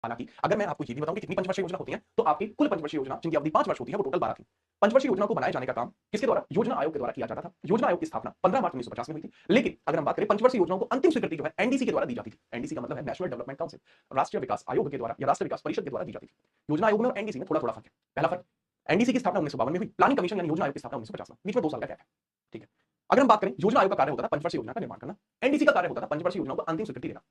हालांकि अगर मैं आपको ये भी बताऊं कि कितनी पंचवर्षीय योजना होती है, तो आपकी कुल पंचवर्षीय योजना जिनकी अवधि 5 वर्ष होती है वो टोटल 12 थी। पंचवर्षीय योजना को बनाए जाने का काम किसके द्वारा? योजना आयोग के द्वारा किया जाता था। योजना आयोग की स्थापना 15 मार्च 1950 में हुई थी। लेकिन अगर हम बात करें पंचवर्षीय योजनाओं को अंतिम स्वीकृति जो है एनडीसी के द्वारा दी जाती थी। एनडीसी का मतलब है नेशनल डेवलपमेंट काउंसिल, राष्ट्रीय विकास आयोग के द्वारा या राष्ट्रीय विकास परिषद के द्वारा दी जाती थी। योजना आयोग में और एनडीसी में थोड़ा थोड़ा फर्क है। पहला फर्क, एनडीसी की स्थापना 1952 में हुई, प्लानिंग कमीशन यानी योजना आयोग की स्थापना 1950 में, बीच में 2 साल का गैप है। ठीक है। अगर हम बात करें, योजना आयोग का कार्य होता था पंचवर्षीय योजना का निर्माण करना, एनडीसी का कार्य होता था पंचवर्षीय योजनाओं को अंतिम स्वीकृति देना।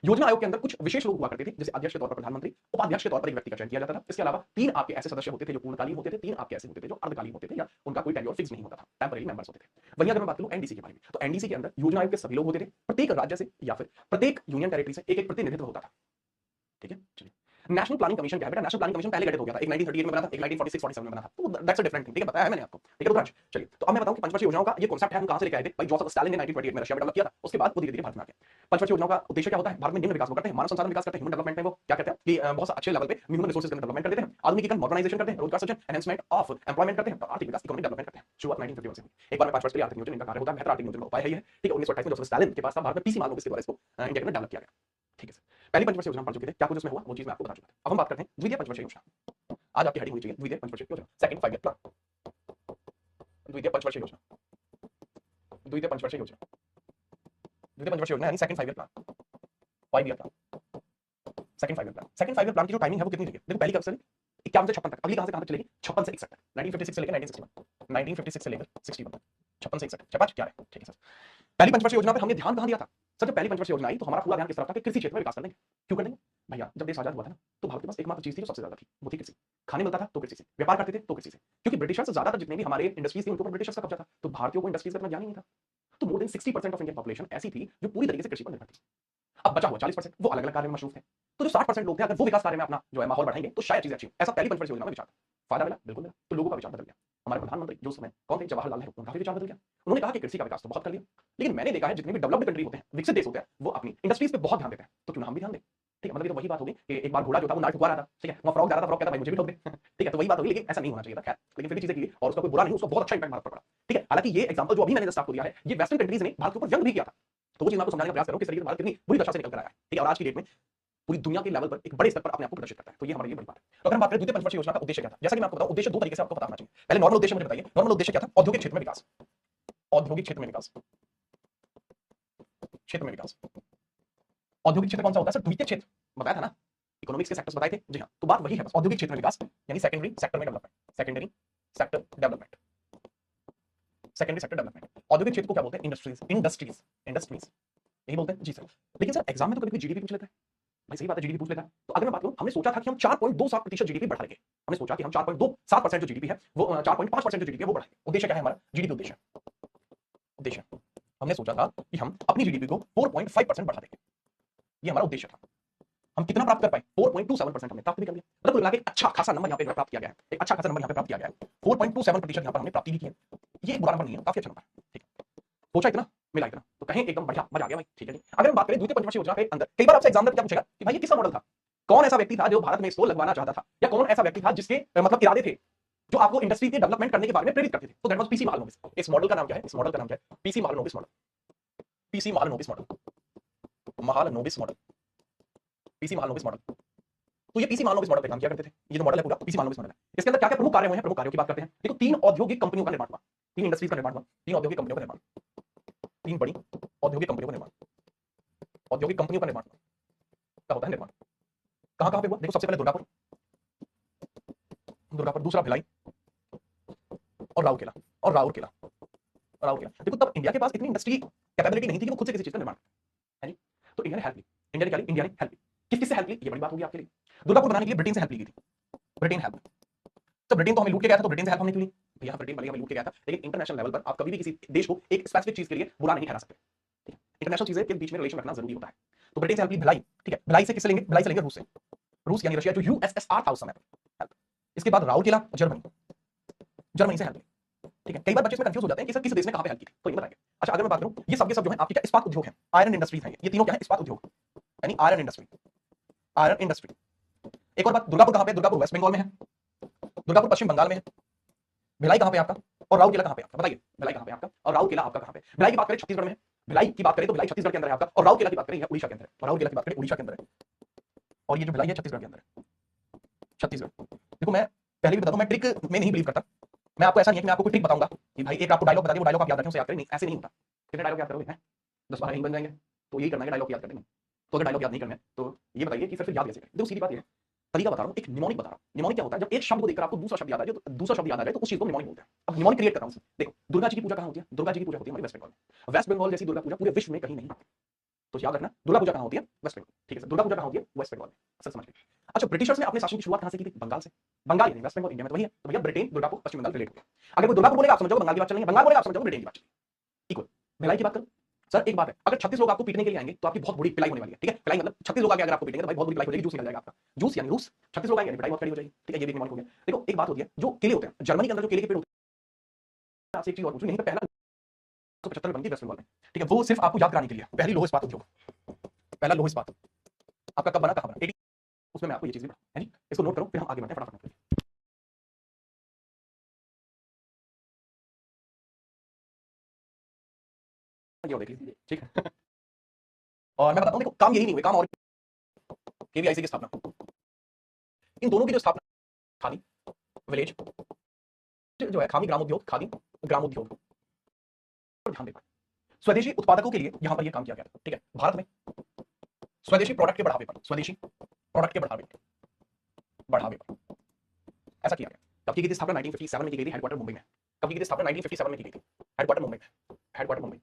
योजना आयोग के अंदर कुछ विशेष लोग हुआ करते थे, जैसे अध्यक्ष के तौर पर प्रधानमंत्री, उपाध्यक्ष के तौर पर एक व्यक्ति का चयन किया जाता था। इसके अलावा 3 आपके ऐसे सदस्य होते थे जो पूर्णकालीन होते थे, 3 आपके ऐसे होते थे जो अर्धकालीन होते थे या उनका कोई टेन्योर फिक्स नहीं होता था, टेम्परेरी मेंबर्स होते थे। वहीं अगर मैं बात करूं एनडीसी के बारे में, तो एनडीसी के अंदर योजना आयोग के सभी लोग होते थे, प्रत्येक राज्य से या फिर प्रत्येक यूनियन टेरिटरी से एक प्रतिनिधित्व होता था। ठीक है, चलिए। नेशनल प्लानिंग कमीशन क्या है बेटा? नेशनल प्लानिंग कमीशन पहले गठित हो गया था, एक 1938 में बना था, एक 1946-47 में बना था, तो दैट्स अ डिफरेंट थिंग। ठीक है, बताया है मैंने आपको। ठीक है रुद्रांश, चलिए। तो अब मैं बताऊं कि पंचवर्षीय योजनाओं का ये कांसेप्ट है हम कहां से लेके आए थे? भाई जोसेफ स्टालिन ने 1928 में रशिया में डेवलप किया था, उसके बाद वो धीरे-धीरे भारत में आ गया। पंचवर्षीय योजनाओं का उद्देश्य क्या होता है? भारत में निम्न विकास वो करते हैं, मानव संसाधन विकास करते हैं, ह्यूमन डेवलपमेंट में वो क्या कहते हैं कि बहुत अच्छे लेवल पे ह्यूमन रिसोर्सेज का डेवलपमेंट कर देते हैं, आधुनिकीकरण मॉडर्नाइजेशन करते हैं, रोजगार सृजन, एनहांसमेंट ऑफ एम्प्लॉयमेंट करते हैं, और आर्थिक विकास इकोनॉमिक डेवलपमेंट करते हैं। शुरुआत 1951 से हुई। एक बार में 5 वर्ष के लिए आर्थिक नियोजन इनका कार्य होता है, बेहतर आर्थिक नियोजन का उपाय है ये। ठीक है, 1928 में जोसेफ स्टालिन के पास था, भारत में पीसी मार्लोविस के द्वारा इसको इंडिया के अंदर डेवलप किया गया। ठीक है सर, पहली पंचवर्षीय योजना पढ़ चुके थे, क्या कुछ उसमें हुआ वो चीज मैं आपको बता चुका था। अब हम बात करते हैं द्वितीय पंचवर्षीय योजना। आज आपकी हेडिंग होनी चाहिए द्वितीय पंचवर्षीय योजना, सेकंड 5 ईयर प्लान। द्वितीय पंचवर्षीय योजना, द्वितीय पंचवर्षीय योजना, द्वितीय पंचवर्षीय योजना यानी second 5 year plan, 5 year plan, second 5 year plan. Second 5 year plan की जो टाइमिंग है वो कितनी रहेगी? देखो पहली कब से 51 से 56 तक, अगली कहां से कहां तक चलेगी? 56 से 61 तक, 1956 से लेकर 1961, 1956 से लेकर 61 तक, 56 से 61, 5 क्या है? ठीक है सर। पहली पंचवर्षीय योजना पर हमने ध्यान कहां दिया था? सर जब पहली पंचवर्षीय योजना आई तो हमारा पूरा ध्यान किस तरफ था कि कृषि क्षेत्र में विकास कर देंगे। क्यों कर देंगे भैया? जब देश आजाद हुआ था ना, तो भारत के पास एकमात्र चीज थी जो सबसे ज्यादा थी, वो थी कृषि। खाने मिलता था तो कृषि से, व्यापार करते थे तो कृषि से, क्योंकि ब्रिटिशर्स ज्यादातर जितने भी हमारे इंडस्ट्रीज थी उनके ऊपर ब्रिटिशर्स का कब्जा था, तो भारतीयों को इंडस्ट्रीज का इतना ज्ञान ही नहीं था। तो more than 60% of Indian population ऐसी थी जो पूरी तरीके से कृषि पर निर्भर थी। अब बचा हुआ 40% वो अलग अलग कार्य में मशरूफ थे। तो जो 60% लोग थे, अगर वो विकास कार्य में अपना जो है माहौल बढ़ाएंगे तो शायद चीजें अच्छी हो। ऐसा पहली पंचवर्षीय योजना में विचार था। फायदा मिला? बिल्कुल मिला। तो लोगों का विचार बदल गया। हमारे प्रधानमंत्री जो समय कौन थे? जवाहरलाल नेहरू, उनका भी विचार बदल गया। उन्होंने कहा कि कृषि का विकास तो बहुत कर लिया, लेकिन मैंने देखा है जितने भी डेवलप्ड कंट्री होते हैं, विकसित देश होते हैं, वो अपनी इंडस्ट्रीज पे बहुत ध्यान देते हैं, तो क्यों ना हम भी ध्यान दें। ठीक है, मतलब ये तो वही बात होगी कि एक बार घोड़ा जो था वो नाल ठुकवा रहा था, ठीक है, वहां फ्रॉग जा रहा था, फ्रॉग कहता भाई मुझे भी ठोक दे। ठीक है, तो वही बात होगी, लेकिन ऐसा नहीं होना चाहिए था। खैर, लेकिन फिर भी चीजें की और उसका कोई बुरा नहीं, उसका बहुत अच्छा इंपैक्ट भारत पर पड़ा। ठीक है, हालांकि ये एग्जांपल जो अभी मैंने जस्ट आपको दिया है, ये वेस्टर्न कंट्रीज ने भारत के ऊपर व्यंग भी किया था, तो वो चीज मैं आपको समझाने का प्रयास कर रहा हूं, किस तरीके से भारत कितनी बुरी दशा से निकल कर आया है। ठीक है, और आज की डेट में पूरी दुनिया के लेवल पर एक बड़े स्तर पर अपने आप को प्रदर्शित करता है, तो ये हमारे लिए बड़ी बात है। तो अगर हम बात करें द्वितीय पंचवर्षीय योजना का उद्देश्य क्या था, जैसा कि मैं आपको बताऊं, उद्देश्य 2 तरीके से आपको पता होना चाहिए। पहले नॉर्मल उद्देश्य मुझे बताइए, नॉर्मल उद्देश्य क्या था? औद्योगिक क्षेत्र में विकास, औद्योगिक क्षेत्र में विकास, क्षेत्र में विकास। औद्योगिक क्षेत्र कौन सा होता है सर? द्वितीय क्षेत्र, बताया था ना, इकोनॉमिक्स के सेक्टर्स बताए थे। जी हाँ, तो बात वही है बस, औद्योगिक क्षेत्र में विकास यानी सेकेंडरी सेक्टर में development, secondary sector development, secondary sector development. औद्योगिक क्षेत्र को क्या बोलते हैं? इंडस्ट्रीज, इंडस्ट्रीज, इंडस्ट्रीज, यही बोलते हैं जी सर। लेकिन सर एग्जाम में तो कभी कोई जीडीपी पूछ लेता है। भाई सही बात है, जीडीपी पूछ लेता है। तो अगर मैं बात करूं, हमने सोचा था कि हम 4.27% जीडीपी बढ़ा लेंगे। हमने सोचा कि हम 4.27% जो जीडीपी है वो 4.5% जो जीडीपी है वो बढ़ाएंगे। उद्देश्य क्या है हमारा? जीडीपी उद्देश्य, उद्देश्य हमने सोचा था कि हम अपनी जीडीपी को 4.5% बढ़ा देंगे, ये हमारा उद्देश्य था। हम कितना प्राप्त कर पाए? 4.27% हमने प्राप्त भी कर लिया। मतलब कुल मिला के एक अच्छा खासा नंबर यहाँ पे प्राप्त किया गया है, एक अच्छा खासा नंबर यहाँ पे प्राप्त किया गया है। 4.27% यहाँ पर हमने प्राप्ति भी की है। ये एक बुरा नंबर नहीं है, काफी अच्छा नंबर है। ठीक है, सोचा इतना मिला इतना, तो कहें एकदम बढ़िया, मजा आ गया भाई। ठीक है जी। अगर हम बात करें द्वितीय पंचवर्षीय योजना के अंदर, कई बार आपसे एग्जाम में क्या पूछेगा कि भाई ये किसका मॉडल था? कौन ऐसा व्यक्ति था जो भारत में स्टॉल लगवाना चाहता था, या कौन ऐसा व्यक्ति था जिसके मतलब इरादे थे जो आपको इंडस्ट्री के डेवलपमेंट करने के बारे में प्रेरित करते थे? तो दैट वाज पीसी महालनोबिस। इस मॉडल का नाम क्या है? इस मॉडल का नाम क्या है? PC Mahalanobis model, PC Mahalanobis model, Mahalanobis model, PC Mahalanobis model. तो ये पीसी महालनोबिस मॉडल पे काम किया करते थे। ये जो मॉडल है पूरा पीसी महालनोबिस मॉडल है। इसके अंदर क्या क्या प्रमुख कार्य हुए हैं? प्रमुख कार्यों की बात करते हैं। देखो, 3 औद्योगिक कंपनियों का निर्माण हुआ, 3 इंडस्ट्रीज का निर्माण हुआ, 3 औद्योगिक कंपनियों का निर्माण, 3 बड़ी औद्योगिक कंपनियों का निर्माण, औद्योगिक कंपनियों का निर्माण क्या होता है? निर्माण कहां कहां पे हुआ? देखो, सबसे पहले दुर्गापुर, दुर्गापुर, दूसरा भिलाई और राउरकेला, और राउरकेला, राउरकेला। देखो, तब इंडिया के पास इतनी इंडस्ट्री कैपेबिलिटी नहीं थी कि वो खुद से किसी चीज का निर्माण करे, है जी। तो इंडिया ने हेल्प ली। इंडिया ने क्या ली? इंडिया ने हेल्प ली। किस किस से हेल्प ली? ये बड़ी बात होगी आपके लिए। दुर्गापुर बनाने के लिए ब्रिटेन से हेल्प ली गई थी, ब्रिटेन हेल्प। तो ब्रिटेन तो हमें लूट के गया था, तो ब्रिटेन से हेल्प हमने क्यों ली? भैया ब्रिटेन भले हमें लूट के गया था, लेकिन इंटरनेशनल लेवल पर आप कभी भी किसी देश को एक स्पेसिफिक चीज के लिए बुरा नहीं ठहरा सकते। इंटरनेशनल चीजें के बीच में रिलेशन रखना जरूरी होता है। तो ब्रिटेन से हेल्प ली भिलाई, ठीक है। भिलाई से किससे लेंगे? भिलाई से लेंगे रूस से, रूस यानी रशिया जो यूएसएसआर था उस समय पर। इसके बाद राउरकेला, जर्मनी, जर्मनी से हेल्प ली। ठीक है, कई बार बच्चे इसमें कंफ्यूज हो जाते हैं कि सर किस देश ने कहां पे हेल्प की थी, तो ये बताएंगे। अच्छा, अगर मैं बात करूं, ये सब के सब जो है आपके क्या इस्पात उद्योग है, आयरन इंडस्ट्रीज है, ये तीनों क्या है? इस्पात उद्योग यानी आयरन इंडस्ट्री, आयरन इंडस्ट्री। एक और बात, दुर्गापुर कहां पे? दुर्गापुर वेस्ट बंगाल में है, दुर्गापुर पश्चिम बंगाल में है। भिलाई कहां पे आपका? और राउरकेला कहां पे आपका? बताइए, भिलाई कहां पे आपका और राउरकेला आपका कहां पे? भिलाई की बात करें छत्तीसगढ़ में है, भिलाई की बात करें तो भिलाई छत्तीसगढ़ के अंदर है आपका, और राउरकेला की बात करें उड़ीसा के अंदर है, और राउरकेला की बात करें उड़ीसा के अंदर है। और ये जो भिलाई है छत्तीसगढ़ के अंदर है, छत्तीसगढ़। देखो मैं पहले भी बताता हूँ, मैं ट्रिक में नहीं बिलीव करता। मैं आपको ऐसा नहीं है कि मैं आपको कोई ट्रिक बताऊंगा कि भाई एक आपको डायलॉग बता दिया, वो डायलॉग आप याद रखें, उसे याद करें, नहीं ऐसे नहीं होता। कितने डायलॉग याद करोगे हैं? 10-12 नहीं बन जाएंगे। तो यही करना है, डायलॉग याद करते नहीं। तो अगर डायलॉग याद नहीं करना है तो ये बताइए कि फिर याद कैसे करें? देखो सीधी बात ये है, तरीका बता रहा हूँ, एक निमोनिक बता रहा हूँ। निमोनिक क्या होता है? जब एक शब्द को देखकर आपको दूसरा शब्द याद आ जाए, तो दूसरा शब्द याद आ जाए तो उस चीज को निमोनिक बोलते हैं। अब निमोनिक क्रिएट कर रहा हूँ। देखो दुर्गा जी की पूजा कहाँ होती है? दुर्गा जी की पूजा होती है हमारी वेस्ट बंगाल में। वेस्ट बंगाल जैसी दुर्गा पूजा पूरे विश्व में कहीं नहीं है। तो याद रखना, दुर्गा पूजा कहाँ होती है? वेस्ट बंगाल। ठीक है सर, दुर्गा पूजा कहाँ होती है? वेस्ट बंगाल में। सर समझ गए। अच्छा, ब्रिटिशर्स ने अपने शासन की शुरुआत कहाँ से की थी? बंगाल से। बंगाल यानी वेस्ट बंगाल इंडिया में तो वही है, तो भैया ब्रिटेन दुर्गा को पश्चिम बंगाल रिलेट हो गया। अगर कोई दुर्गा को बोलेगा आप समझोगे बंगाल की बात चल रही है, बंगाल बोलेगा आप समझोगे ब्रिटेन की बात चल रही है। इक्वल। भिलाई की बात करो सर, एक बात है, अगर 36 लोग आपको पीटने के लिए आएंगे तो आपकी बहुत बड़ी पिलाई होने वाली है। ठीक है, पिलाई मतलब 36 लोग आके अगर आपको पीटेंगे तो भाई बहुत बड़ी पिलाई हो जाएगी, जूस निकल जाएगा आपका। जूस यानी रूस। 36 लोग आएंगे, पिटाई बहुत खड़ी हो जाएगी। ठीक है, ये भी निमोनिक हो गया। देखो एक बात होती है, जो केले होते हैं जर्मनी के अंदर, जो केले के पेड़ होते हैं, आपसे एक चीज और पूछूं, यहीं पे पहला 1975 में बनती है वेस्ट बंगाल में। ठीक है, वो सिर्फ आपको याद कराने के लिए, पहली लौह इस्पात उद्योग, पहला लौह इस्पात आपका कब बना, कहां बना? 80। उसमें मैं आपको ये चीज भी है जी, इसको नोट करो, फिर हम आगे बढ़ते हैं फटाफट। ये और देख लीजिए, ठीक है। और मैं बताता हूं, देखो काम यही नहीं हुए, काम और केवीआईसी की स्थापना, इन दोनों की जो स्थापना, खादी विलेज जो है, खादी ग्रामोद्योग, खादी ग्रामोद्योग पर ध्यान देना, स्वदेशी उत्पादकों के लिए यहां पर यह काम किया गया था। ठीक है, भारत में स्वदेशी प्रोडक्ट के बढ़ावे पर, स्वदेशी प्रोडक्ट के बढ़ावे बढ़ावे पर ऐसा किया गया। कब की गई थी स्थापना? 1957 में की गई थी, हेडक्वार्टर मुंबई में। कब की गई थी स्थापना? 1957 में की गई थी, हेडक्वार्टर मुंबई में, हेडक्वार्टर मुंबई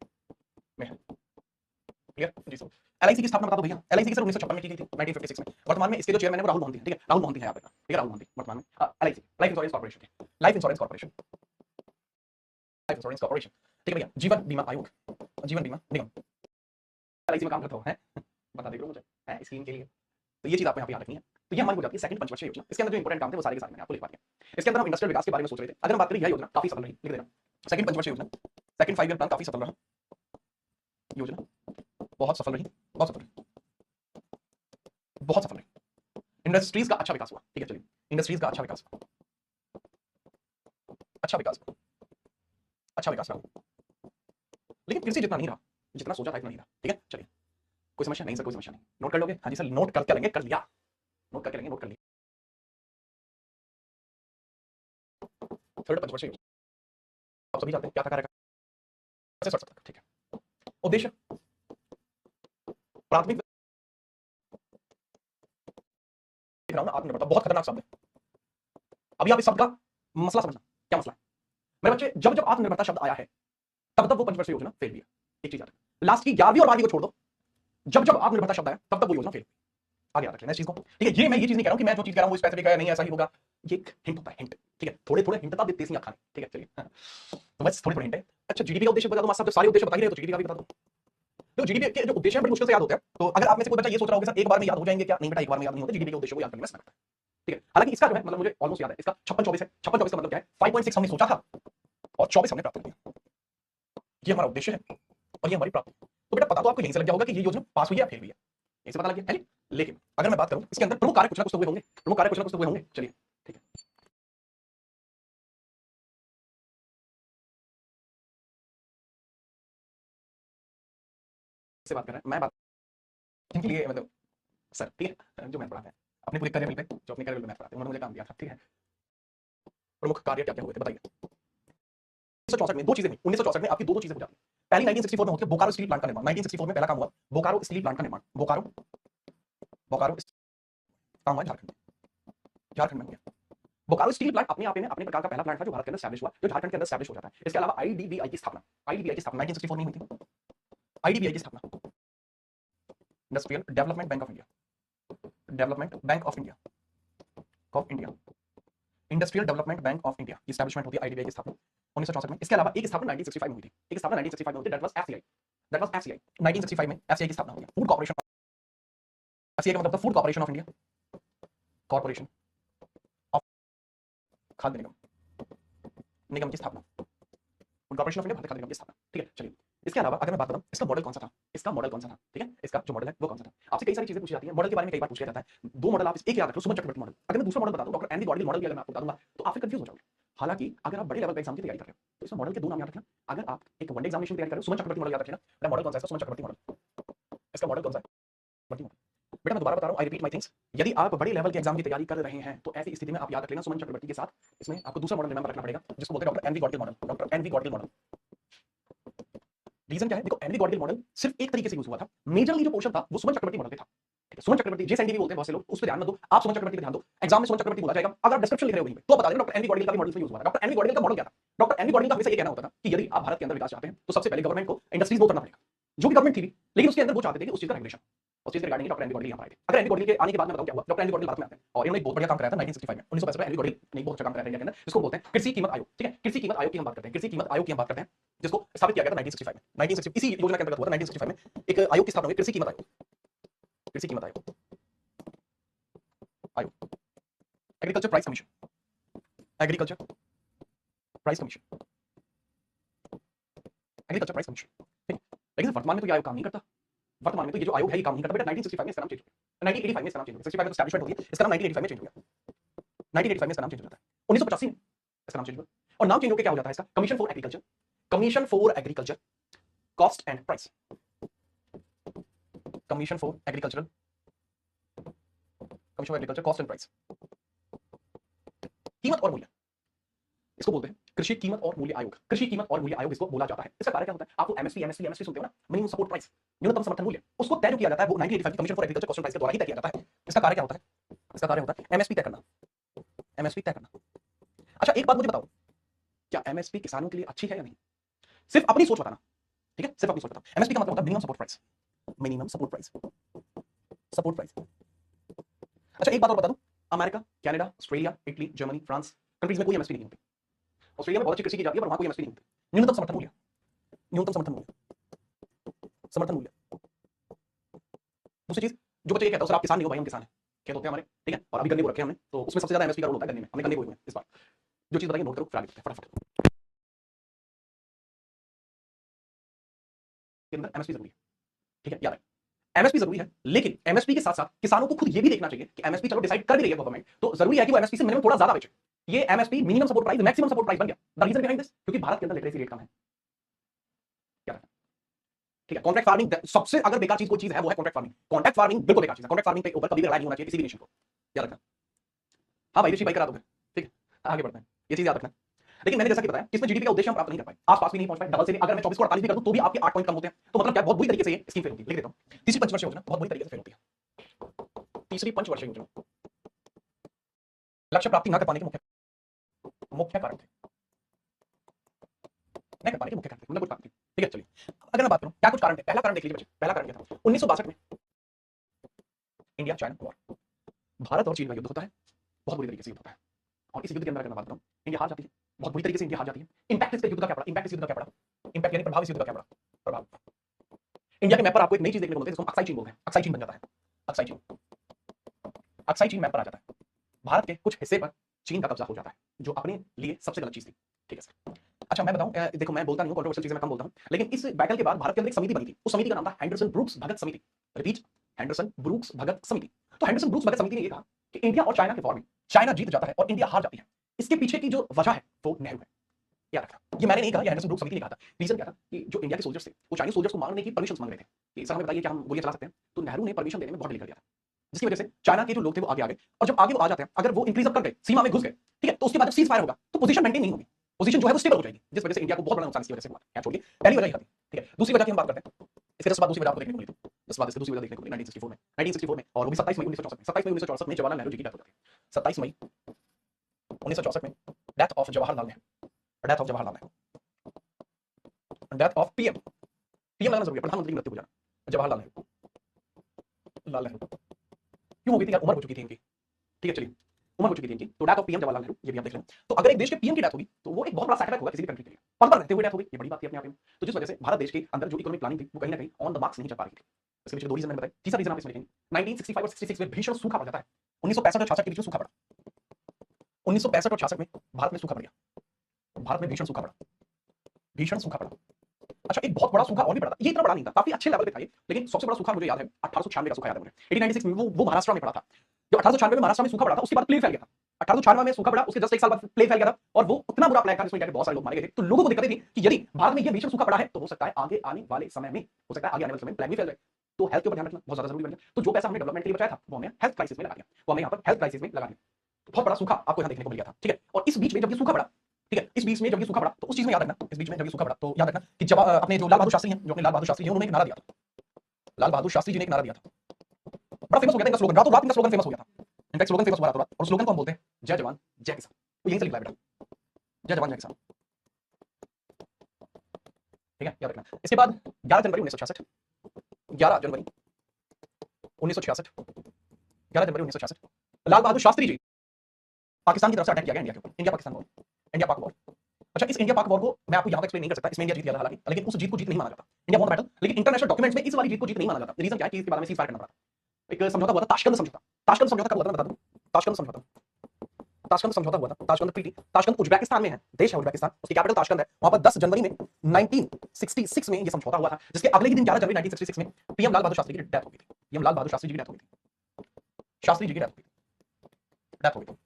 में है। क्लियर जी सर। एलआईसी की स्थापना बता दो भैया। एलआईसी की सर 1956 में की गई थी, 1956 में। वर्तमान में इसके जो चेयरमैन है वो राहुल मोहंती है। ठीक है, राहुल मोहंती है यहाँ पे। ठीक है, राहुल मोहंती वर्तमान में LIC, life insurance corporation, life insurance corporation, life insurance corporation. ठीक है भैया, जीवन बीमा आयोग, जीवन बीमा निगम, एलआईसी में काम करता हूँ है, बता देगा मुझे है स्कीम के लिए। तो ये चीज आपको यहाँ पे याद रखनी है। तो ये हमारी हो जाती है सेकंड पंचवर्षीय योजना। इसके अंदर जो इंपोर्टेंट काम थे वो सारे के सारे मैंने आपको लिखवा दिया। इसके अंदर हम इंडस्ट्रियल विकास के बारे में सोच रहे थे। अगर हम बात करें, यह योजना काफी सफल रही, लिख देना सेकंड पंचवर्षीय योजना, सेकंड 5 ईयर प्लान काफी सफल रहा योजना, बहुत सफल रही, बहुत सफल रही, बहुत सफल रही। इंडस्ट्रीज का अच्छा विकास हुआ। ठीक है, चलिए इंडस्ट्रीज का अच्छा विकास हुआ, अच्छा विकास हुआ, अच्छा विकास रहा, लेकिन फिर से जितना नहीं रहा, जितना सोचा था इतना नहीं रहा। ठीक है, चलिए कोई समस्या नहीं सर? कोई समस्या नहीं, नोट कर लोगे? हाँ जी सर, नोट करके लेंगे, कर लिया, नोट करके लेंगे, नोट कर लिया। थर्ड पंचवर्षीय योजना आप सभी जानते हैं क्या था, कार्य से 67 तक। ठीक है, उद्देश्य प्राथमिक आत्मनिर्भरता, बहुत खतरनाक शब्द है। अभी आप इस शब्द का मसला समझना, क्या मसला है मेरे बच्चे? जब जब आत्मनिर्भरता शब्द आया है तब तब वो पंचवर्षीय योजना फेल भी है। एक चीज याद रखना, लास्ट की 11वीं और 12वीं को छोड़ दो, जब जब आत्मनिर्भरता शब्द आया तब तब वो योजना फेल। आगे याद रख लेना इस चीज को। ठीक है, ये मैं ये चीज नहीं कह रहा हूं कि मैं जो चीज कह रहा हूं वो स्पेसिफिक है, नहीं ऐसा ही होगा। ये एक हिंट होता है, हिंट। ठीक है, थोड़े थोड़े हिंट आप देते हैं खाने। ठीक है, चलिए तो बस थोड़े थोड़े हिंट है। अच्छा, जीडीपी का उद्देश्य बता दो, मास्टर सारे उद्देश्य बता ही रहे तो जीडीपी का भी बता दो। तो जीडीपी के जो उद्देश्य है बड़ी मुश्किल से याद होते हैं। तो अगर आप में से कोई बच्चा ये सोच रहा होगा सर एक बार में याद हो जाएंगे क्या? नहीं बेटा, एक बार में याद नहीं होते, जीडीपी के उद्देश्य को याद करने में समय लगता है। ठीक है, हालांकि इसका जो है मतलब मुझे ऑलमोस्ट याद है, इसका 56-24 है। 56-24 का मतलब क्या है? 5.6 हमने सोचा था और 24 हमने प्राप्त कर लिया। ये हमारा उद्देश्य है और ये हमारी प्राप्ति। तो बेटा पता तो आपको यहीं से लग जाएगा कि ये योजना पास हुई है या फेल हुई है, यहीं से पता लग गया है जी। लेकिन अगर मैं बात करूं इसके अंदर प्रमुख कार्य कुछ ना कुछ तो हुए होंगे, प्रमुख कार्य कुछ ना कुछ तो हुए होंगे। चलिए ठीक है, इससे बात कर रहे हैं, मैं बात जिनके लिए मतलब सर, ठीक है, जो मैथ पढ़ाते हैं अपने पूरे करियर पे, जो अपने करियर में मैथ पढ़ाते हैं, उन्होंने मुझे काम दिया था। ठीक है, प्रमुख कार्य क्या क्या हुए थे बताइए। 1964 में दो चीजें हुई, 1964 में आपकी दो चीजें हो जाती हैं। पहली 1964 में होती है बोकारो स्टील प्लांट का निर्माण। 1964 में पहला काम हुआ बोकारो स्टील प्लांट का निर्माण। बोकारो, बोकारो काम हुआ झारखंड में, झारखंड में हुआ। बोकारो स्टील प्लांट अपने आप में अपने प्रकार का पहला प्लांट था जो भारत के अंदर एस्टैब्लिश हुआ, जो झारखंड के अंदर एस्टैब्लिश हो जाता है। इसके अलावा आईडीबीआई की स्थापना, आईडीबीआई की स्थापना 1964 में हुई थी। आईडीबीआई की स्थापना, industrial development bank of India, development bank of India, of India, industrial development bank of India की एस्टैब्लिशमेंट होती है आईडीबीआई की स्थापना 1964 में। इसके अलावा एक स्थापना 1965 में हुई थी, एक स्थापना 1965 में हुई थी, that was FCI, that was FCI. 1965 में एफसीआई की स्थापना हुई है, फूड कॉर्पोरेशन। एफसीआई का मतलब था food corporation of India, corporation of खाद्य निगम, निगम की स्थापना, फूड कॉर्पोरेशन ऑफ इंडिया, भारतीय खाद्य निगम की स्थापना। ठीक है, चलिए इसके अलावा अगर मैं बात करूं इसका मॉडल कौन सा था, इसका मॉडल कौन सा था? ठीक है, इसका जो मॉडल है वो कौन सा था? आपसे कई सारी चीजें पूछी जाती हैं, मॉडल के बारे में कई बार पूछा जाता है। दो मॉडल आप एक याद रखो, सुमन चक्रवर्ती मॉडल। अगर मैं दूसरा मॉडल बता दूं, doctor N D Gadgil model भी अगर मैं आपको बता दूंगा तो आप फिर कंफ्यूज हो जाओगे। हालांकि अगर आप बड़े लेवल पे एग्जाम की तैयारी कर रहे हो तो इसमें मॉडल के दो नाम याद रखना। अगर आप एक वनडे एग्जामिनेशन की तैयारी कर रहे हो, सुमन चक्रवर्ती मॉडल याद रखना। मॉडल कौन सा है? सुमन चक्रवर्ती मॉडल। इसका मॉडल कौन सा है? चक्रवर्ती मॉडल। बेटा मैं दोबारा बता रहा हूं, आई रिपीट माय थिंग्स। यदि आप बड़े लेवल के एग्जाम की तैयारी कर रहे हैं तो ऐसी स्थिति में आप याद रख लेना सुमन चक्रवर्ती के साथ इसमें आपको दूसरा मॉडल रिमेंबर रखना पड़ेगा जिसको बोलते हैं doctor NV Gadgil model. Doctor NV Gadgil model, reason क्या है? देखो एनवी गॉडगिल मॉडल सिर्फ एक तरीके से यूज हुआ था, मेजरली जो पोर्शन था वो सुमन चक्रवर्ती मॉडल पे था। सुमन चक्रवर्ती जेएसएनडीवी बोलते हैं बहुत से लोग, उस पर ध्यान मत दो, आप सुमन चक्रवर्ती पे ध्यान दो। एग्जाम में सुमन चक्रवर्ती बोला जाएगा, अगर आप डिस्क्रिप्शन लिख रहे हो वहीं पे तो बता देना डॉक्टर एनवी गॉडगिल का भी मॉडल यूज हुआ है। डॉक्टर एनवी गॉडगिल का मॉडल क्या था? डॉक्टर एनवी गॉडगिल का हमेशा ये कहना होता था कि यदि आप भारत के अंदर विकास चाहते हैं तो सबसे पहले गवर्नमेंट को इंडस्ट्रीज वो करना पड़ेगा, जो भी गवर्नमेंट थी भी, लेकिन उसके अंदर वो चाहते थे कि उस चीज का रेगुलेशन, उस चीज के रिगार्डिंग डॉक्टर एनवी गॉडगिल यहाँ आए थे। अगर एनवी गॉडगिल के आने के बाद में बताऊं क्या हुआ, डॉक्टर एनवी गॉडगिल भारत में आते हैं और इन्होंने एक बहुत बढ़िया काम कराया था 1965 में। 1965 में एनवी गॉडगिल ने एक बहुत अच्छा काम कराया था इंडिया के अंदर, जिसको बोलते हैं कृषि कीमत आयोग। ठीक है, कृषि कीमत आयोग की हम बात करते हैं, कृषि कीमत आयोग की हम बात करते हैं, जिसको स्थापित किया गया था 1965 में। 1960 इसी योजना के अंतर्गत हुआ था 1965 में, एक आयोग की स्थापना हुई, कृषि कीमत आयोग। कृषि कीमत आयोग, आयोग, agriculture price commission, agriculture price commission, agriculture price commission. ठीक, लेकिन वर्तमान में तो ये आयोग काम नहीं करता। वर्तमान में तो ये जो आयोग है ये काम नहीं करता। बेटा 1965 में इसका नाम चेंज हो गया, 1985 में इसका नाम चेंज हो गया। 65 में एस्टैब्लिशमेंट होती है, इसका नाम 1985 में चेंज हो गया। 1985 में इसका नाम चेंज हो जाता है, 1985 में इसका नाम चेंज हुआ और नाम चेंज होकर क्या हो जाता है इसका? Commission for agriculture, commission for agriculture cost and price, commission for agricultural, commission for agriculture cost and price, कीमत और मूल्य, इसको बोलते हैं कृषि कीमत और मूल्य आयोग। कृषि कीमत और मूल्य आयोग इसको बोला जाता है। इसका कार्य क्या होता है? आपको एमएसपी एमएसपी एमएसपी सुनते हो ना, मिनिमम सपोर्ट प्राइस, न्यूनतम समर्थन मूल्य, उसको तय जो किया जाता है वो 1985 commission for agriculture cost and price के द्वारा ही तय किया जाता है। इसका कार्य क्या होता है? इसका कार्य होता है एमएसपी तय करना, एमएसपी तय करना। अच्छा एक बात मुझे बताओ, क्या एमएसपी किसानों के लिए अच्छी है या नहीं? सिर्फ अपनी सोच बताना, ठीक है, सिर्फ अपनी सोच बताओ। एमएसपी का मतलब होता है minimum support price, minimum support price, support price. अच्छा एक बात और बता दूं, America, Canada, Australia, Italy, Germany, France countries में कोई एमएसपी नहीं होती। ऑस्ट्रेलिया में बहुत अच्छी कृषि की जाती है पर वहां कोई एमएसपी नहीं होती। न्यूनतम समर्थन मूल्य, न्यूनतम समर्थन मूल्य, समर्थन मूल्य। दूसरी चीज, जो बच्चे ये कहता है सर आप किसान नहीं हो, भाई हम किसान हैं, खेत होते हैं हमारे, ठीक है, और अभी गन्ने को रखे हमने, तो उसमें सबसे ज्यादा एमएसपी का रोल होता है गन्ने में, हमने गन्ने को हुए इस बार। जो चीज बताइए नोट करो, फिर आगे बढ़ते हैं फटाफट। के अंदर एमएसपी जरूरी है, ठीक है, याद है एमएसपी जरूरी है, लेकिन एमएसपी के साथ साथ किसानों को खुद ये भी देखना चाहिए कि एमएसपी चलो डिसाइड कर भी रही है गवर्नमेंट, तो जरूरी है कि वो एमएसपी से मिनिमम थोड़ा ज्यादा बेचे। ये MSP minimum support price maximum support price बन गया। द रीजन बिहाइंड दिस, क्योंकि भारत के अंदर लिटरेसी रेट कम है। क्या है? ठीक है, कॉन्ट्रैक्ट फार्मिंग सबसे अगर बेकार चीज कोई चीज है वो है कॉन्ट्रैक्ट फार्मिंग। कॉन्ट्रैक्ट फार्मिंग बिल्कुल बेकार चीज है, कॉन्ट्रैक्ट फार्मिंग पे ऊपर कभी भी लड़ाई नहीं होना चाहिए किसी भी नेशन को, याद रखना। हाँ भाई ऋषि भाई करा दोगे, ठीक है, आगे बढ़ते हैं, ये चीज याद रखना। लेकिन मैंने जैसा कि बताया कि इसमें जीडीपी का उद्देश्य हम प्राप्त नहीं कर पाए, आसपास भी नहीं पहुंच पाए, डबल से भी अगर मैं 24 को 48 भी कर दूं तो भी आपके 8 पॉइंट कम होते हैं। तो मतलब क्या बहुत बुरी तरीके से ये स्कीम फेल होती है। लिख देता हूं, तीसरी पंचवर्षीय योजना बहुत बुरी तरीके से फेल होती है। तीसरी पंचवर्षीय योजना लक्ष्य प्राप्ति न कर पाने के मुख्य कारण थे, न कर पाने के मुख्य कारण थे, मतलब कुछ कारण थे। ठीक है चलिए, अगर मैं बात करूं क्या कुछ कारण थे, पहला कारण देख लीजिए बच्चे, पहला कारण क्या था? 1962 में इंडिया चाइना वॉर, भारत और चीन का युद्ध होता है, बहुत बुरी तरीके से युद्ध होता है, और इस युद्ध के अंदर अगर मैं बात करूं इंडिया हार जाती है, बहुत बुरी तरीके से इंडिया हार जाती है। इंपैक्ट इस युद्ध का क्या पड़ा? इंपैक्ट इस युद्ध का क्या पड़ा? इंपैक्ट यानी प्रभाव इस युद्ध का क्या पड़ा? प्रभाव। इंडिया के मैप पर आपको एक नई चीज देखने को मिलती है जिसको हम अक्साई चीन बोलते हैं। अक्साई चीन बन जाता है, अक्साई चीन, अक्साई चीन मैप पर आ जाता है। भारत के कुछ हिस्से पर चीन का कब्जा हो जाता है, जो अपने लिए सबसे गलत चीज थी। ठीक है सर, अच्छा मैं बताऊं, देखो मैं बोलता नहीं हूं, कंट्रोवर्शियल चीजें मैं कम बोलता हूं, लेकिन इस बैटल के बाद भारत के अंदर एक समिति बनी थी, उस समिति का नाम था हैंडरसन ब्रूक्स भगत समिति। रिपीट, हैंडरसन ब्रूक्स भगत समिति। तो हैंडरसन ब्रूक्स भगत समिति ने यह कहा कि इंडिया और चाइना के वॉर में चाइना जीत जाता है और इंडिया हार जाती है, इसके पीछे की जो वजह है वो नेहरू है। याद रखना, ये मैंने नहीं कहा, ये हैंडरसन ब्रूक्स समिति ने कहा था। रीजन क्या था कि जो इंडिया के सोल्जर्स थे वो चाइनीज सोल्जर्स को मारने की परमिशन मांग रहे थे कि सर हमें बताइए क्या हम गोलियां चला सकते हैं, तो नेहरू ने परमिशन देने में बहुत डिले कर दिया था, जिसकी वजह से चाइना के जो लोग थे वो आगे आ गए, और जब आगे वो आ जाते हैं अगर वो इंक्रीज अप कर गए, सीमा में घुस गए, ठीक है, तो उसके बाद जब सीज फायर होगा तो पोजीशन मेंटेन नहीं होगी, पोजीशन जो है वो स्टेबल हो जाएगी, जिस वजह से इंडिया को बहुत बड़ा नुकसान इसकी वजह से हुआ है। छोड़िए, पहली वजह यह थी, ठीक है। दूसरी वजह की हम बात करते हैं, इसके जस्ट बाद दूसरी वजह आपको देखने को मिली, जिस बाद इसके दूसरी वजह देखने को मिली 1964 में, 1964 में, और वो भी 27 मई 1964 में, 27 मई 1964 में जवाहरलाल नेहरू जी की डेथ हो जाती है। 27 मई 1964 में death of Jawaharlal Nehru, death of Jawaharlal Nehru, death of PM, PM लगाना जरूरी है, प्रधानमंत्री की मृत्यु हो जाना, जवाहरलाल नेहरू, लाल नेहरू। क्यों हो गई थी यार? उम्र हो चुकी थी इनकी, ठीक है चलिए, उम्र हो चुकी थी इनकी, तो death of PM Jawaharlal Nehru, ये भी आप देख लें। तो अगर एक देश के पीएम की डेथ होगी तो वो एक बहुत बड़ा सेटबैक होगा किसी भी कंट्री के लिए, पल पर रहते हुए डेथ होगी, ये बड़ी बात थी अपने आप में। तो जिस वजह से भारत देश के अंदर जो इकोनॉमिक प्लानिंग थी वो कहीं ना कहीं ऑन द मार्क्स नहीं चल पा रही थी। इसके पीछे दो रीजन मैंने बताए। तीसरा रीजन आप इसमें देखेंगे 1965 और 66 में भीषण सूखा पड़ जाता है, 1965 और 66 के बीच में सूखा पड़ा, 1965 और 66 में भारत में सूखा पड़ गया, भारत में भीषण सूखा पड़ा, भीषण सूखा पड़ा। अच्छा एक बहुत बड़ा सूखा और भी पड़ा था, ये इतना बड़ा नहीं था, काफी अच्छे लेवल पे था ये, लेकिन सबसे बड़ा सूखा मुझे याद है 1896 का सूखा याद है मुझे, 1896 में वो महाराष्ट्र में पड़ा था। जब 1896 में महाराष्ट्र में सूखा पड़ा था उसके बाद प्लेग फैल गया था, 1896 में सूखा पड़ा, उसके जस्ट एक साल बाद प्लेग फैल गया था, और वो उतना बुरा प्लेग था जिसमें इंडिया के बहुत सारे लोग मारे गए थे। तो लोगों को दिक्कत थी कि यदि भारत में ये भीषण सूखा पड़ा है तो हो सकता है आगे आने वाले समय में, हो सकता है आगे आने वाले समय में प्लेग भी फैल जाए। तो हेल्थ के ऊपर ध्यान रखना बहुत ज्यादा जरूरी बन गया। तो जो पैसा हमने डेवलपमेंट के लिए बचाया था वो हमने हेल्थ क्राइसिस में लगा दिया, वो हमने यहाँ पर हेल्थ क्राइसिस में लगा दिया। तो बहुत बड़ा सूखा आपको यहाँ देखने को मिल गया था, ठीक है। और इस बीच में जब ये सूखा पड़ा, ठीक है, इस बीच में जब ये सूखा पड़ा तो उस चीज में याद रखना, इस बीच में जब ये सूखा पड़ा तो याद रखना कि जब अपने जो लाल बहादुर शास्त्री हैं, जो अपने लाल बहादुर शास्त्री हैं, उन्होंने एक नारा दिया था। लाल बहादुर शास्त्री जी ने एक नारा दिया था, बड़ा फेमस हो गया था इनका स्लोगन, रातों रात इनका स्लोगन फेमस हो गया था। इनका स्लोगन फेमस हुआ रातों रात, और स्लोगन को हम बोलते हैं जय जवान जय किसान। तो यहीं से निकला है बेटा, जय जवान जय किसान, ठीक है, याद रखना। इसके बाद 11 जनवरी 1966, 11 जनवरी 1966, 11 जनवरी 1966, लाल बहादुर शास्त्री जी पाकिस्तान की तरफ से अटैक किया गया इंडिया के ऊपर, इंडिया पाकिस्तान वॉर, इंडिया पाक वॉर। अच्छा, इस इंडिया पाक वॉर को मैं आपको यहां पर एक्सप्लेन नहीं कर सकता, इसमें इंडिया जीत गया था हालांकि, लेकिन उस जीत को जीत नहीं माना जाता। इंडिया वॉन द बैटल, लेकिन इंटरनेशनल डॉक्यूमेंट्स में इस वाली जीत को जीत नहीं माना जाता। रीजन क्या है कि इसके बारे में सीजफायर करना पड़ा। एक समझौता हुआ था, ताशकंद समझौता। ताशकंद समझौता कब हुआ था मैं बता दूं, ताशकंद समझौता, ताशकंद समझौता हुआ था, ताशकंद ट्रीटी। ताशकंद उज्बेकिस्तान में है, देश है उज्बेकिस्तान, उसकी कैपिटल ताशकंद है। वहां पर 10 जनवरी में 1966 में ये समझौता हुआ था, जिसके अगले ही दिन 11 जनवरी 1966 में पीएम लाल बहादुर शास्त्री की डेथ हो गई थी। पीएम लाल बहादुर शास्त्री जी की डेथ हो गई थी, शास्त्री जी की डेथ हो गई थी, डेथ हो गई थी।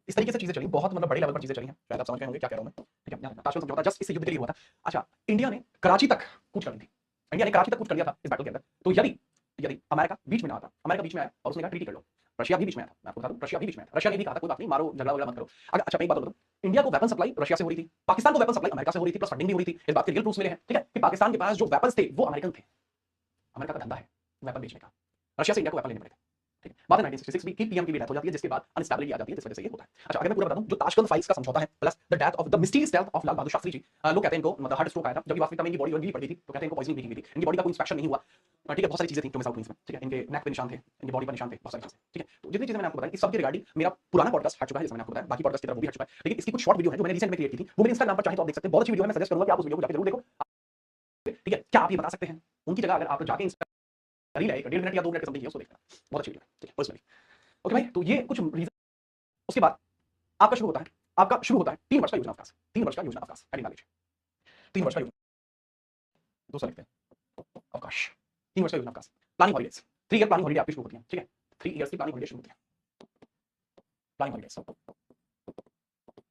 इस तरीके से चीजें चली, बहुत मतलब बड़े लेवल पर चीजें चली हैं, शायद आप समझ गए होंगे क्या कह रहा हूं मैं, ठीक है। ताशकंद समझौता जस्ट इस युद्ध के लिए हुआ था। अच्छा, इंडिया ने कराची तक कूच कर ली थी, इंडिया ने कराची तक कूच कर लिया था इस बैटल के अंदर। तो यदि यदि अमेरिका बीच में ना आता, अमेरिका बीच में आया और उसने कहा ट्रीटी कर लो, रशिया भी बीच में आया था, मैं आपको बता दूं रशिया भी बीच में आया था, रशिया ने भी कहा था कोई बात नहीं, मारो झगड़ा वगड़ा मत करो। अगर अच्छा, मैं एक बात बताऊं, इंडिया को वेपन सप्लाई रशिया से हो रही थी, पाकिस्तान को वेपन सप्लाई अमेरिका से हो रही थी, प्लस फंडिंग भी हो रही थी। इस बात के रियल प्रूफ्स मिले हैं, ठीक है, कि पाकिस्तान के पास जो वेपन्स थे वो अमेरिकन थे। अमेरिका का धंधा है वेपन बेचने का, रशिया से इंडिया को वेपन लेने पड़े थे, ठीक है। बाद में 1966 की पीएम की भी डेथ हो जाती है, जिसके बाद अनस्टेबिलिटी आ जाती है, जिस वजह से ये होता है। अच्छा, अगर मैं पूरा बता दूं, जो ताशकंद फाइल्स का समझौता है plus the death of the mysterious death of Lal Bahadur Shastri ji, लोग कहते हैं इनको मतलब हार्ट स्ट्रोक आया था, जबकि वास्तविकता में इनकी बॉडी गिली पड़ गई थी, तो कहते हैं इनको पॉइजनिंग भी की गई थी। इनकी बॉडी का कोई इंस्पेक्शन नहीं हुआ, ठीक है, बहुत सारी चीजें थी जो मिस आउट हुई इसमें, ठीक है। इनके नेक पे निशान थे, इनकी बॉडी पर निशान थे, बहुत सारी चीजें, ठीक है। तो जितनी चीजें मैंने आपको बताई, इस सब के रिगार्डिंग मेरा पुराना पॉडकास्ट हट चुका है, जिसमें मैंने आपको बताया, बाकी पॉडकास्ट की तरफ वो भी हट चुका है, लेकिन इसकी कुछ शॉर्ट वीडियो है जो मैंने रिसेंट में क्रिएट की थी, वो मेरे इंस्टाग्राम पर चाहे तो आप देख सकते हैं, बहुत अच्छी वीडियो है। मैं सजेस्ट करूंगा कि आप उस वीडियो को जाकर जरूर देखो, ठीक है। क्या आप ये बता सकते हैं उनकी जगह अगर आप जाके रील है 1.5 मिनट या 2 मिनट का समथिंग है, उसको देखना, बहुत अच्छी वीडियो है, ठीक है, पर्सनली। ओके भाई, तो ये कुछ रीजन। उसके बाद आपका शुरू होता है, आपका शुरू होता है 3 वर्ष का योजना अवकाश, 3 वर्ष का योजना अवकाश, हेडिंग डाल लीजिए 3 वर्ष का योजना, दूसरा लिखते हैं अवकाश, 3 वर्ष का योजना अवकाश, planning holidays, 3 year planning holiday आपकी शुरू होती है, ठीक है। 3 इयर्स की प्लानिंग हॉलीडे शुरू होती है, प्लानिंग हॉलीडेज,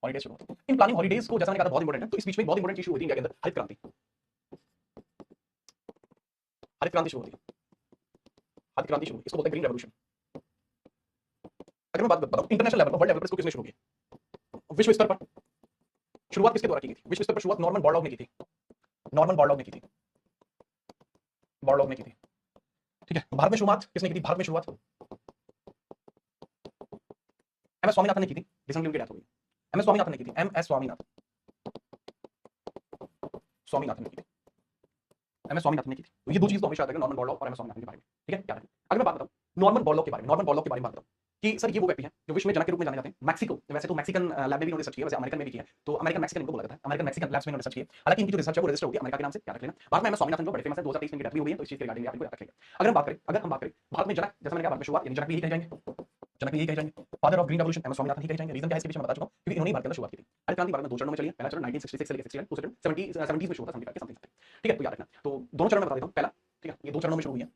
हॉलीडेज शुरू होती है। इन प्लानिंग हॉलीडेज को जैसा मैंने कहा था बहुत इंपॉर्टेंट है, तो इस बीच में बहुत इंपॉर्टेंट चीज शुरू होती है इंडिया के अंदर, हरित क्रांति, हरित क्रांति शुरू होती है, हरित क्रांति शुरू, इसको बोलते हैं ग्रीन रेवोल्यूशन। अगर मैं बात बताऊं इंटरनेशनल लेवल पर, वर्ल्ड लेवल पर इसको किसने शुरू किया, विश्व स्तर पर शुरुआत किसके द्वारा की गई थी, विश्व स्तर पर शुरुआत नॉर्मन बोरलॉग ने की थी, नॉर्मन बोरलॉग ने की थी, बोरलॉग ने की थी, ठीक है। भारत में शुरुआत किसने की थी, भारत में शुरुआत एमएस स्वामीनाथन ने की थी, रिसेंटली उनकी डेथ हो गई। एमएस स्वामीनाथन ने की थी, एमएस स्वामीनाथन, स्वामीनाथन ने की थी, एमएस स्वामीनाथन ने की थी। तो ये दो चीज तो हमेशा याद रखना, नॉर्मन बोरलॉग और एमएस स्वामीनाथन के बारे में, ठीक है, क्या है। अगर मैं बात बताऊं नॉर्मन बोरलॉग के बारे में, नॉर्मन बोरलॉग के बारे में बात बताऊं कि सर ये वो व्यक्ति हैं जो विश्व में जनक के रूप में जाने जाते हैं। मैक्सिको, वैसे तो मैक्सिकन लैब में भी इन्होंने रिसर्च किया, वैसे अमेरिकन में भी किया है, तो अमेरिकन मैक्सिकन इनको बोला जाता है, अमेरिकन मैक्सिकन लैब्स में इन्होंने रिसर्च किया। हालांकि इनकी जो रिसर्च है वो रजिस्टर होगी अमेरिका के नाम से, याद रख लेना। भारत में एमएस स्वामीनाथन जो बड़े फेमस है, 2023 में इनकी डेथ भी हो गई है, तो इस चीज के रिगार्डिंग आप इनको याद रखिएगा। अगर हम बात करें भारत में जनक, जैसा मैंने कहा भारत में शुरुआत यानी जनक भी यही कहे जाएंगे, जनक भी यही कहे जाएंगे, father of green revolution MS Swaminathan ही कहे जाएंगे। रीजन क्या है इसके पीछे मैं बता चुका हूं, क्योंकि इन्होंने भारत के अंदर शुरुआत की थी। हरित क्रांति भारत में 2 चरणों में चली है, पहला चरण 1966 से लेकर 69, दूसरा चरण 70s में शुरू हुआ था, समथिंग, ठीक है। तो याद रखना, तो दोनों चरण में बता देता हूं। पहला, ठीक है, ये 2 चरणों में शुरू हुई है,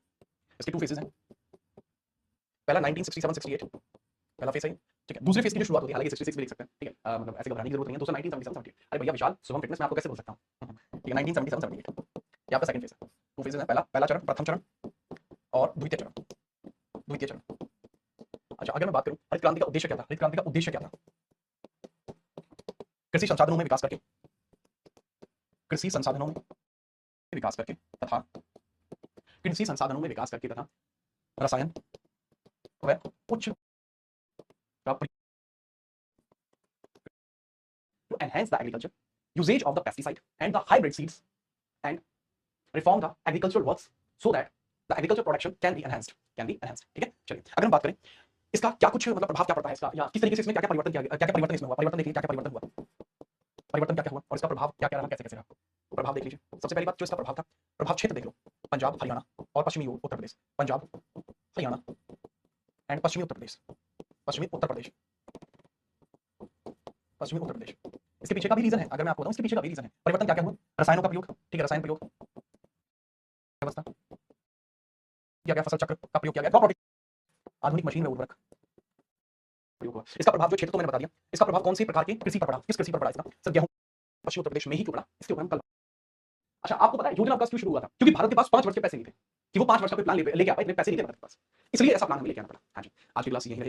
इसके 2 फेजेस हैं। पहला 1967-68 पहला फेज है, ठीक है। दूसरे फेज की जो शुरुआत होती है, हालांकि 66 भी लिख सकते हैं, ठीक है, मतलब ऐसे घबराने की जरूरत नहीं है। दूसरा 1977-78, अरे भैया विशाल शुभम फिटनेस में आपको कैसे बोल सकता हूं, ठीक है। 1977-78 ये आपका सेकंड फेज है। 2 फेजेस है, पहला चरण, प्रथम चरण और द्वितीय चरण, द्वितीय चरण। अच्छा, अगर मैं बात करूं हरित क्रांति का उद्देश्य क्या था, हरित क्रांति का उद्देश्य क्या था, कृषि संसाधनों में विकास करके, कृषि संसाधनों में विकास करके तथा कृषि संसाधनों में विकास करके तथा रसायन व उच्च to enhance the agriculture usage of the pesticide and the hybrid seeds and reform the agricultural works so that the agriculture production can be enhanced, ठीक है। चलिए, अगर हम बात करें इसका क्या कुछ मतलब प्रभाव क्या पड़ता है इसका, या किस तरीके से इसमें क्या क्या परिवर्तन किया गया, क्या क्या परिवर्तन इसमें हुआ, परिवर्तन देखिए क्या क्या परिवर्तन हुआ, परिवर्तन क्या क्या हुआ और इसका प्रभाव क्या क्या रहा, कैसे कैसे रहा, प्रभाव देख लीजिए। सबसे पहली बात जो इसका प्रभाव था, प्रभाव क्षेत्र देख लो, पंजाब हरियाणा और पश्चिमी उत्तर प्रदेश, पंजाब हरियाणा एंड पश्चिमी उत्तर प्रदेश, पश्चिमी उत्तर प्रदेश, पश्चिमी उत्तर प्रदेश। इसके पीछे का भी रीजन है, अगर मैं आपको बताऊं इसके पीछे का भी रीजन है, परिवर्तन क्या क्या हुआ, रसायनों का प्रयोग, ठीक है, रसायन प्रयोग व्यवस्था किया गया, फसल चक्र का प्रयोग किया गया, क्रॉप रोटेशन, आधुनिक मशीन व उर्वरक प्रयोग हुआ। इसका प्रभाव जो क्षेत्र तो मैंने बता दिया, इसका प्रभाव कौन से प्रकार के कृषि पर पड़ा, किस कृषि पर पड़ा इसका, सर गेहूं, पश्चिमी उत्तर प्रदेश में ही क्यों पड़ा, इसके ऊपर हम कल अच्छा, आपको पता है योजना विकास क्यों शुरू हुआ था? क्योंकि भारत के पास 5 वर्ष के पैसे नहीं थे कि वो 5 वर्ष का कोई प्लान लेके आ पाए, इतने पैसे नहीं थे भारत के पास। इसलिए ऐसा प्लान हमें लेके आना पड़ा। हाँ जी, आज की क्लास यही रहेगी।